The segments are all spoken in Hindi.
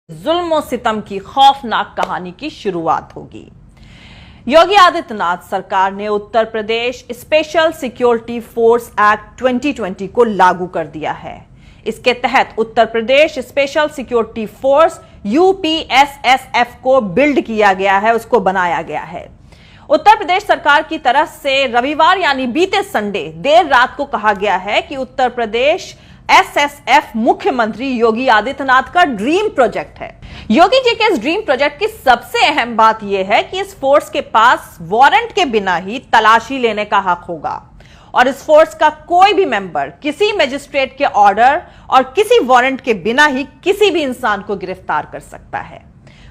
जुल्म और सितम की खौफनाक कहानी की शुरुआत होगी। योगी आदित्यनाथ सरकार ने Uttar Pradesh special security force act 2020 को लागू कर दिया है। इसके तहत Uttar Pradesh special security force UPSSF को बिल्ड किया गया है, उसको बनाया गया है। उत्तर प्रदेश सरकार की तरफ से रविवार यानी बीते संडे देर रात को कहा गया है कि उत्तर प्रदेश एसएसएफ मुख्यमंत्री योगी आदित्यनाथ का ड्रीम प्रोजेक्ट है। योगी जी के इस ड्रीम प्रोजेक्ट की सबसे अहम बात यह है कि इस फोर्स के पास वारंट के बिना ही तलाशी लेने का हक होगा और इस फोर्स का कोई भी मेंबर किसी मजिस्ट्रेट के ऑर्डर और किसी वारंट के बिना ही किसी भी इंसान को गिरफ्तार कर सकता है।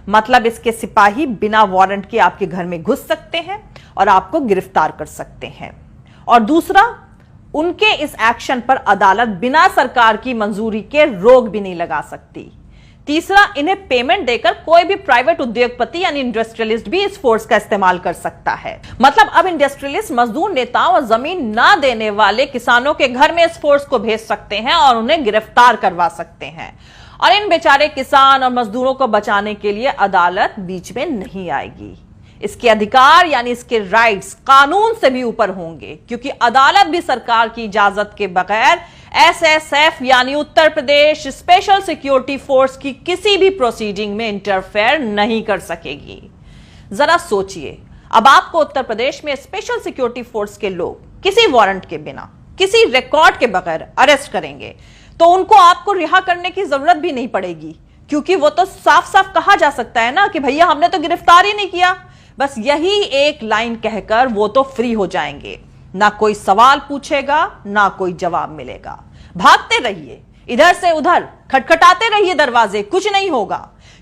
मतलब इसके सिपाही बिना वारंट के आपके घर में घुस सकते हैं और आपको गिरफ्तार कर सकते हैं। और दूसरा, उनके इस एक्शन पर अदालत बिना सरकार की मंजूरी के रोक भी नहीं लगा सकती। तीसरा, इन्हें पेमेंट देकर कोई भी प्राइवेट उद्योगपति यानी इंडस्ट्रियलिस्ट भी इस फोर्स का इस्तेमाल कर सकता है। मतलब अब इंडस्ट्रियलिस्ट मजदूर नेताओं और जमीन ना देने वाले किसानों के घर में इस फोर्स को भेज सकते हैं और उन्हें गिरफ्तार करवा सकते हैं। और इन बेचारे किसान और मजदूरों को बचाने के लिए अदालत बीच में नहीं आएगी। इसके अधिकार यानी इसके राइट्स कानून से भी ऊपर होंगे, क्योंकि अदालत भी सरकार की इजाजत के बगैर एसएसएफ यानी Uttar Pradesh special security force की किसी भी प्रोसीडिंग में इंटरफेयर नहीं कर सकेगी। जरा सोचिए, अब आपको उत्तर प्रदेश में स्पेशल सिक्योरिटी फोर्स के लोग किसी वारंट के बिना, किसी रिकॉर्ड के बगैर अरेस्ट करेंगे तो उनको आपको रिहा करने की जरूरत भी नहीं पड़ेगी, क्योंकि वो तो साफ साफ कहा जा सकता है ना कि भैया हमने तो गिरफ्तार ही नहीं किया। बस यही एक लाइन कहकर वो तो फ्री हो जाएंगे। ना कोई सवाल पूछेगा, ना कोई जवाब मिलेगा। भागते रहिए इधर से उधर, खटखटाते रहिए दरवाजे, कुछ नहीं होगा,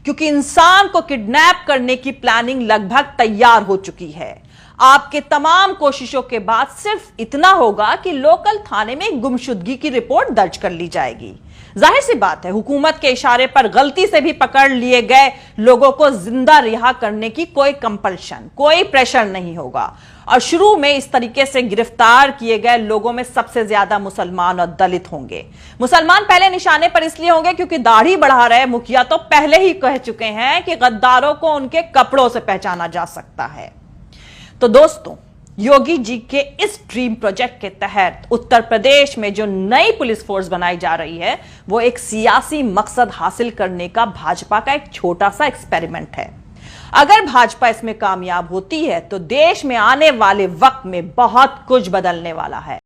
क्योंकि इंसान को किडनैप करने की प्लानिंग लगभग तैयार हो चुकी है। आपके तमाम कोशिशों के बाद सिर्फ इतना होगा कि लोकल थाने में गुमशुदगी की रिपोर्ट दर्ज कर ली जाएगी। जाहिर सी बात है, हुकूमत के इशारे पर गलती से भी पकड़ लिए गए लोगों को जिंदा रिहा करने की कोई कंपल्शन, कोई प्रेशर नहीं होगा। और शुरू में इस तरीके से गिरफ्तार किए गए लोगों में सबसे ज्यादा मुसलमान और दलित होंगे। मुसलमान पहले निशाने पर इसलिए होंगे क्योंकि दाढ़ी बढ़ा रहे मुखिया तो पहले ही कह चुके हैं कि गद्दारों को उनके कपड़ों से पहचाना जा सकता है। तो दोस्तों, योगी जी के इस ड्रीम प्रोजेक्ट के तहत उत्तर प्रदेश में जो नई पुलिस फोर्स बनाई जा रही है वो एक सियासी मकसद हासिल करने का भाजपा का एक छोटा सा एक्सपेरिमेंट है। अगर भाजपा इसमें कामयाब होती है तो देश में आने वाले वक्त में बहुत कुछ बदलने वाला है।